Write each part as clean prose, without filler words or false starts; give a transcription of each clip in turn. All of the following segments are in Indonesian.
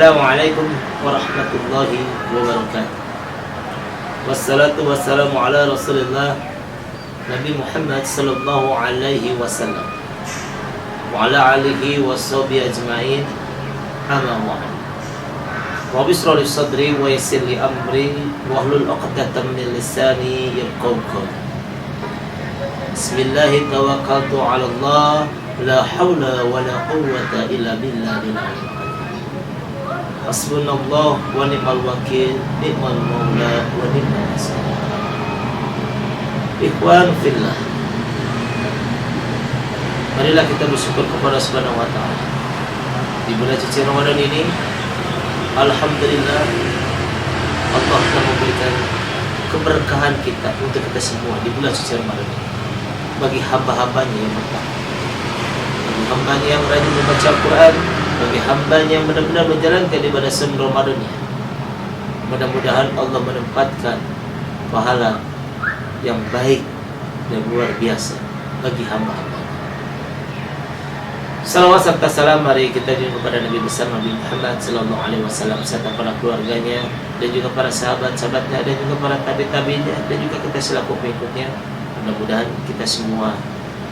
Assalamualaikum warahmatullahi wabarakatuh. Wassalatu wassalamu ala Rasulillah Nabi Muhammad sallallahu alaihi wasallam wa ala alihi washabihi ajma'in. Amma ba'd. Rabbi shrah li sadri wa yassir li amri wahlul 'uqdatam min lisani yafqahu qawli. Bismillah tawakkaltu 'ala Allah la haula wa la quwwata illa billahil 'aliyyil. Hasbunallah wa ni'mal wakil, ni'mal maula wa ni'mal nasir. Ikhwan fillah, marilah kita bersyukur kepada Subhanahu wa ta'ala. Di bulan suci Ramadan ini, alhamdulillah, Allah telah memberikan keberkahan kita untuk kita semua di bulan suci Ramadan ini. Bagi hamba-hambanya yang bertakwa, bagi hambanya yang rajin membaca Al-Quran, bagi hambanya yang benar-benar menjalankan ibadah semua Ramadannya. Mudah-mudahan Allah menempatkan pahala yang baik dan luar biasa bagi hamba-hamba. Salawat serta salam mari kita junjung kepada Nabi besar Nabi Muhammad sallallahu alaihi wasallam serta para keluarganya dan juga para sahabat-sahabatnya dan juga para tabi-tabinya dan juga kita selaku pengikutnya. Mudah-mudahan kita semua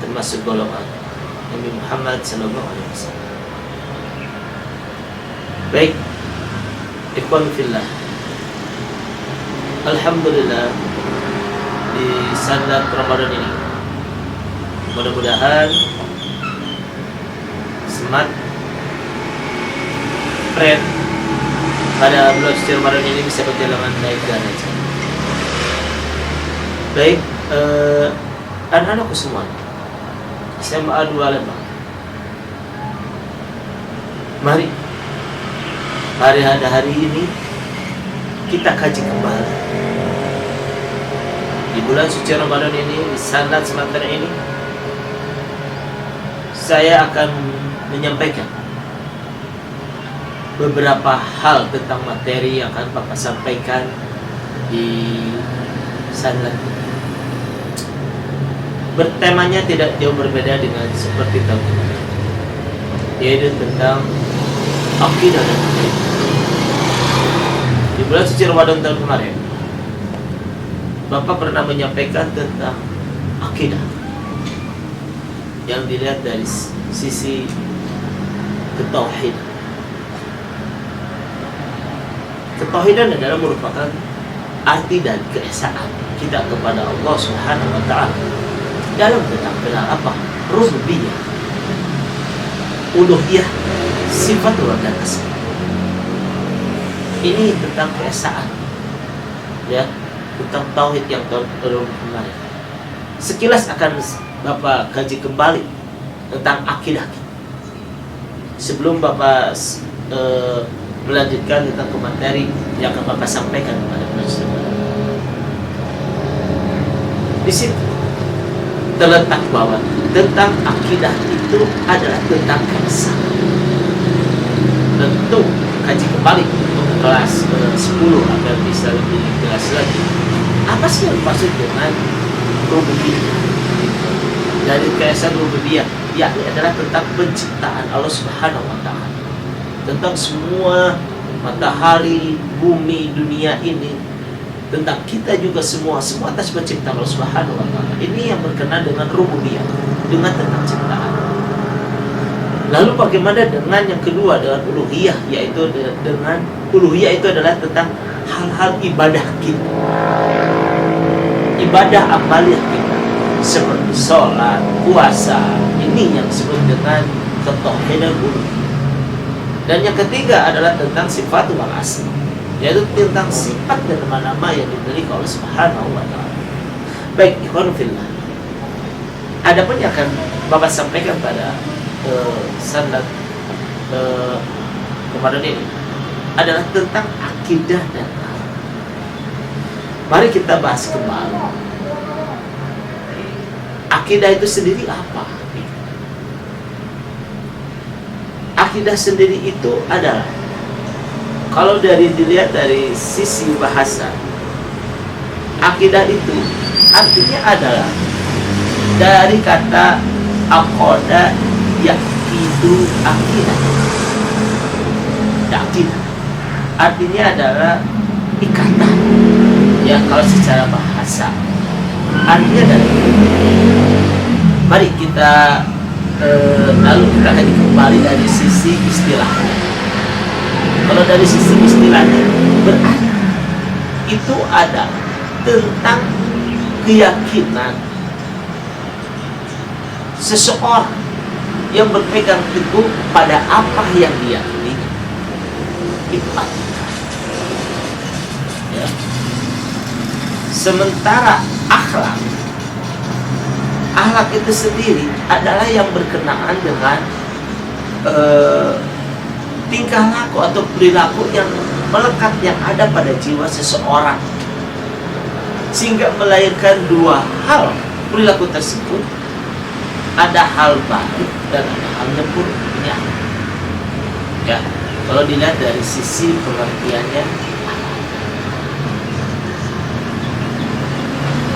termasuk golongan Nabi Muhammad sallallahu alaihi wasallam. Baik, ikhwan fillah, alhamdulillah di saat Ramadan ini mudah-mudahan semangat tren pada bulan suci Ramadan ini bisa berjalan baik dan lancar. Baik, anak-anakku semua, SMA 2 Lembang, mari hari ini kita kaji kembali di bulan suci Ramadan ini, di saat semester ini saya akan menyampaikan beberapa hal tentang materi yang akan Bapak sampaikan di saat. Bertemanya tidak jauh berbeda dengan seperti tahun kemarin, yaitu tentang akidah dan akidah. Di bulan suci Ramadan tahun kemarin, Bapak pernah menyampaikan tentang akidah yang dilihat dari sisi ketauhidan. Ketauhidan adalah merupakan arti dan keesaan kita kepada Allah Subhanahu wa ta'ala dalam tentang apa? Rububiyah, uluhiyah, sifat dan asma. Ini tentang keesaan, ya, tentang tauhid yang tahun kemarin. Sekilas akan Bapak kaji kembali tentang akidah kita. Sebelum Bapak melanjutkan tentang materi yang akan Bapak sampaikan kepada masyarakat, di situ terletak bahwa tentang akidah itu adalah tentang keesaan. Tentu kaji kembali untuk kelas 10 agar bisa lebih jelas lagi apa sih yang dimaksud dengan rububiyah. Dari keesaan rububiyah, yakni adalah tentang penciptaan Allah Subhanahu wa ta'ala, tentang semua matahari, bumi, dunia ini, tentang kita juga semua atas penciptaan Allah Subhanahu wa ta'ala. Ini yang berkenaan dengan rububiyah, dengan tentang ciptaan. Lalu bagaimana dengan yang kedua, dengan uluhiyah, yaitu dengan uluhiyah itu adalah tentang hal-hal ibadah kita, ibadah amaliyah kita seperti sholat, puasa. Ini yang disebut dengan ketauhidan uluhiyah. Dan yang ketiga adalah tentang sifat wal asma, yaitu tentang sifat dan nama-nama yang dimiliki oleh Subhanahu wa ta'ala. Baik, ikhwan fillah, adapun yang akan Bapak sampaikan pada sanad kemarin ini adalah tentang akidah dan akhlak. Mari kita bahas kembali. Akidah itu sendiri apa? Akidah sendiri itu adalah, kalau dilihat dari sisi bahasa, akidah itu artinya adalah dari kata aqoda yaqidu akidah. ada akidah. Artinya adalah ikatan. Ya, kalau secara bahasa artinya adalah mari kita lalu kita akan kembali dari sisi istilahnya. Kalau dari sisi istilahnya berarti itu adalah tentang keyakinan seseorang yang berpegang teguh pada apa yang diyakini. Itu artinya. Ya. Sementara akhlak itu sendiri adalah yang berkenaan dengan tingkah laku atau perilaku yang melekat yang ada pada jiwa seseorang, sehingga melahirkan dua hal. Perilaku tersebut ada hal baik dan ada hal yang buruk. Ini ya, kalau dilihat dari sisi pengertiannya,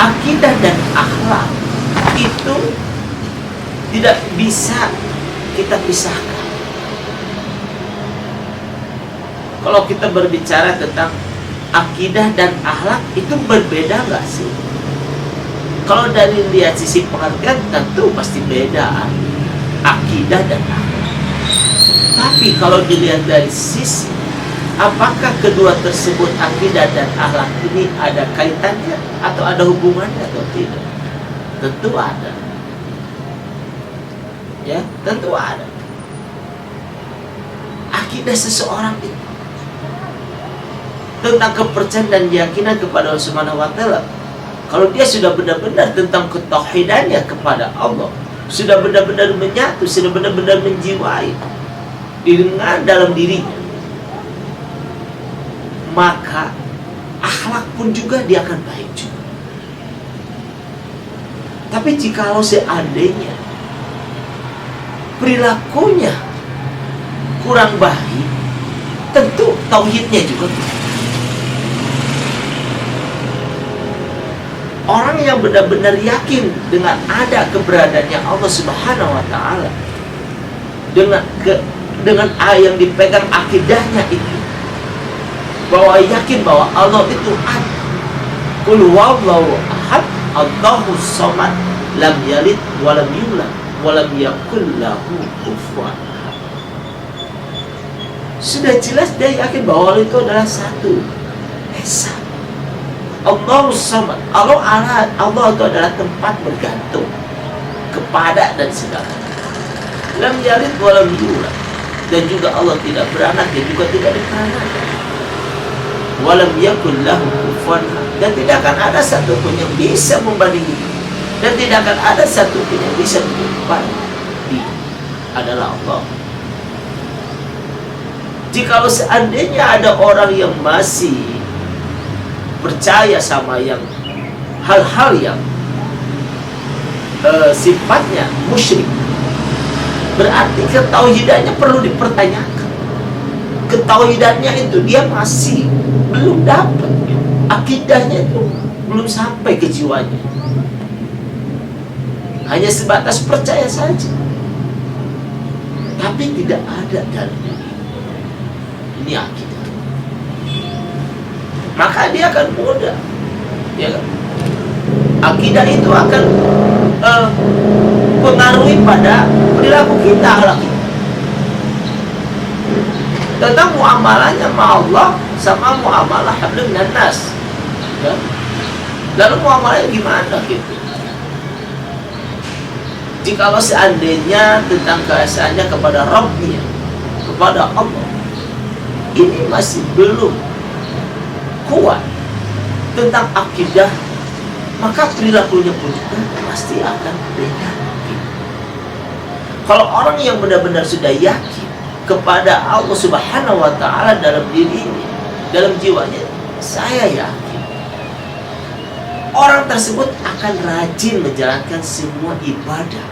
akidah dan akhlak itu tidak bisa kita pisahkan. Kalau kita berbicara tentang akidah dan akhlak, itu berbeda nggak sih? Kalau dari lihat sisi pengertian, tentu pasti beda akidah dan akhlak. Tapi kalau dilihat dari sisi apakah kedua tersebut, akidah dan akhlak ini ada kaitannya atau ada hubungannya atau tidak? Tentu ada. Ya, tentu ada. Akidah seseorang itu tentang kepercayaan dan keyakinan kepada Allah Subhanahu wa taala. Kalau dia sudah benar-benar tentang ketauhidannya kepada Allah, sudah benar-benar menyatu, sudah benar-benar menjiwai dengan dalam dirinya, maka akhlak pun juga dia akan baik juga. Tapi jikalau seandainya perilakunya kurang baik, tentu tauhidnya juga. Orang yang benar-benar yakin dengan ada keberadaannya Allah Subhanahu wa taala, dengan yang dipegang akidahnya itu, bahwa yakin bahwa Allah itu ada. Qul huwallahu ahad, Allahus samad, lam yalid wa lam yulad wa lam yakul lahu kufuwan ahad. Sudah jelas dia yakin bahwa Allah itu adalah satu, esa. Allahus samad, Allah itu adalah tempat bergantung kepada dan segala. Lam yalid wa lam yulad, dan juga Allah tidak beranak dan juga tidak diperanakan. Walam yakul lahu kufuwan, dan tidak akan ada satupun yang bisa membandingi, dan tidak akan ada satupun yang bisa menyerupai. Dia adalah Allah. Jikalau seandainya ada orang yang masih percaya sama yang hal-hal yang sifatnya musyrik, berarti ketauhidannya perlu dipertanyakan. Ketauhidannya itu dia masih belum dapat, akidahnya itu belum sampai ke jiwanya, hanya sebatas percaya saja, tapi tidak ada dalilnya. Ini akidah. Maka dia akan mudah, ya kan? Akidah itu akan pengaruhi pada perilaku kita, akhlak kita. Tentang muamalahnya sama Allah sama muamalah hablum minan nas, ya? Lalu muamalahnya gimana gitu? Jikalau seandainya tentang keesaannya kepada Rabbnya, kepada Allah, ini masih belum kuat tentang akidah, maka perilakunya pun juga pasti akan beda. Kalau orang yang benar-benar sudah yakin kepada Allah Subhanahu wa taala dalam dirinya, dalam jiwanya, saya yakin orang tersebut akan rajin menjalankan semua ibadah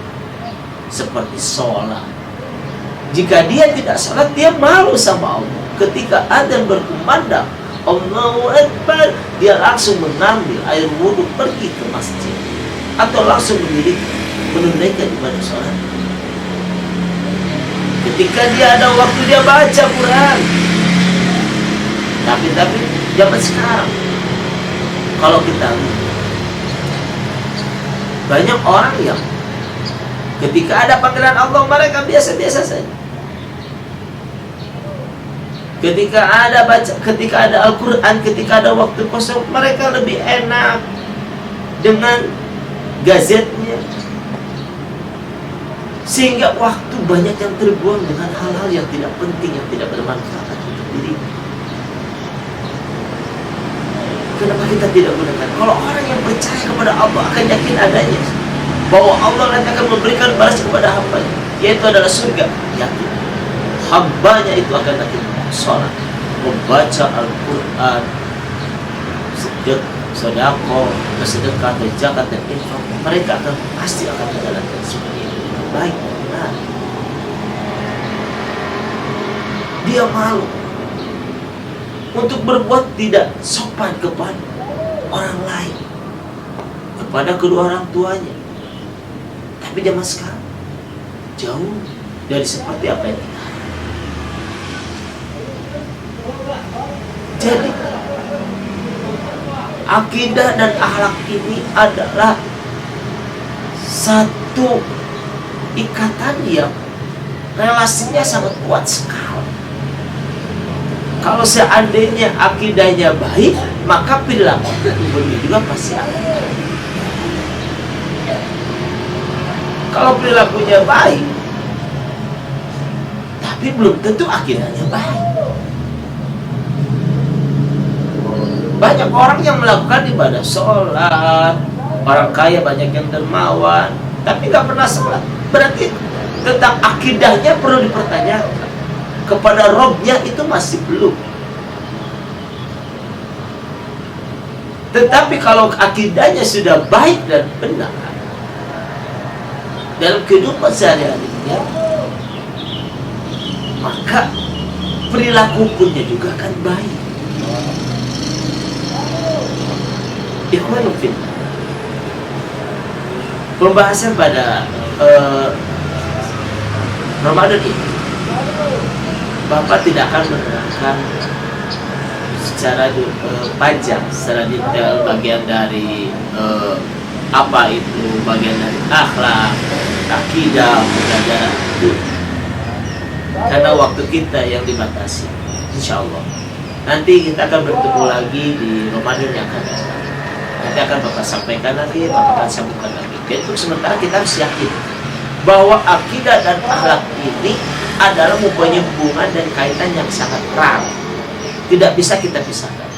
seperti sholat. Jika dia tidak sholat, dia malu sama Allah. Ketika adzan berkumandang Allahu Akbar, dia langsung mengambil air wudhu, pergi ke masjid, atau langsung menunaikan ibadah sholat. Ketika dia ada waktu dia baca Quran. Tapi zaman sekarang kalau kita lihat, banyak orang yang ketika ada panggilan Allah mereka biasa-biasa saja. Ketika ada Al-Quran, ketika ada waktu kosong, mereka lebih enak dengan gazetnya. Sehingga waktu banyak yang terbuang dengan hal-hal yang tidak penting, yang tidak bermanfaat untuk diri. Kenapa kita tidak gunakan? Kalau orang yang percaya kepada Allah akan yakin adanya bahwa Allah nanti akan memberikan balas kepada hambanya, yaitu adalah surga. Yakin hambanya itu akan yakin sholat, membaca Al-Quran, sedekah, bersedekah, dan zakat dan infak, mereka pasti akan menjalankan semuanya dengan baik. Nah, dia malu untuk berbuat tidak sopan kepada orang lain, kepada kedua orang tuanya. Tapi zaman sekarang jauh dari seperti apa yang kita harapkan. Jadi akidah dan akhlak ini adalah satu ikatan yang relasinya sangat kuat sekali. Kalau seandainya akidahnya baik, maka perilaku juga pasti akan baik. Kalau perilakunya baik, tapi belum tentu akidahnya baik. Banyak orang yang melakukan ibadah sholat, orang kaya banyak yang dermawan, tapi gak pernah sholat. Berarti tentang akidahnya perlu dipertanyakan. Kepada Robnya itu masih belum. Tetapi kalau akidahnya sudah baik dan benar, dalam kehidupan sehari-harinya, maka perilaku punya juga akan baik. Ikhwanul fillah, pembahasan pada Ramadan ini, Bapak tidak akan menerangkan secara panjang, secara detail bagian dari apa itu, bagian dari akhlak, akidah, mujahadah itu, karena waktu kita yang dibatasi. Insya Allah nanti kita akan bertemu lagi di Ramadan yang akan datang. Nanti akan Bapak sampaikan lagi, Bapak akan sambungkan lagi. Jadi untuk sementara kita harus yakin bahwa akidah dan akhlak ini adalah mempunyai hubungan dan kaitan yang sangat erat, tidak bisa kita pisahkan.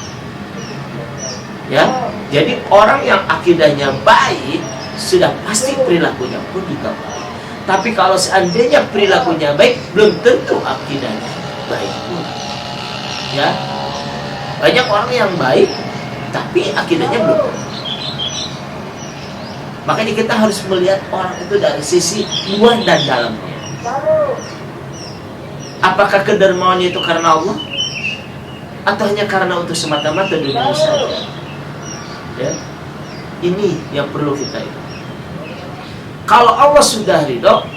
Ya, jadi orang yang akidahnya baik sudah pasti perilakunya pun juga baik. Tapi kalau seandainya perilakunya baik, belum tentu akidahnya baik pun. Ya, banyak orang yang baik tapi akidahnya belum. Makanya kita harus melihat orang itu dari sisi luar dan dalamnya. Apakah kedermawannya itu karena Allah, atau hanya karena untuk semata-mata dunia saja? Ya, ini yang perlu kita ingat. Kalau Allah sudah ridho,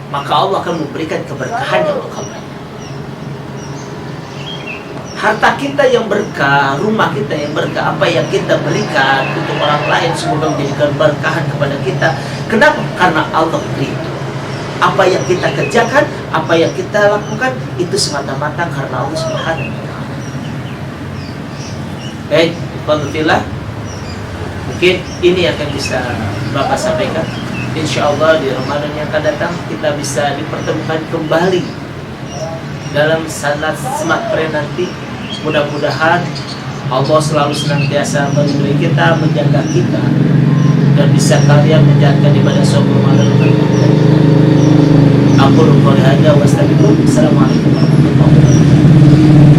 maka Allah akan memberikan keberkahan yang banyak. Harta kita yang berkah, rumah kita yang berkah, apa yang kita berikan untuk orang lain semoga menjadikan berkahan kepada kita. Kenapa? Karena Allah ridho. Apa yang kita kerjakan, apa yang kita lakukan, itu semata-mata karena Allah Subhanahu wa Ta'ala. Baik, alhamdulillah. Mungkin ini yang akan bisa Bapak sampaikan. Insya Allah di Ramadan yang akan datang kita bisa dipertemukan kembali dalam salat semakre nanti. Mudah-mudahan Allah selalu senantiasa melindungi kita, menjaga kita, dan bisa kalian menjalankan ibadah sholat Ramadan dengan baik. Aku qouli hadza wa astaghfirullah. Assalamualaikum warahmatullahi wabarakatuh.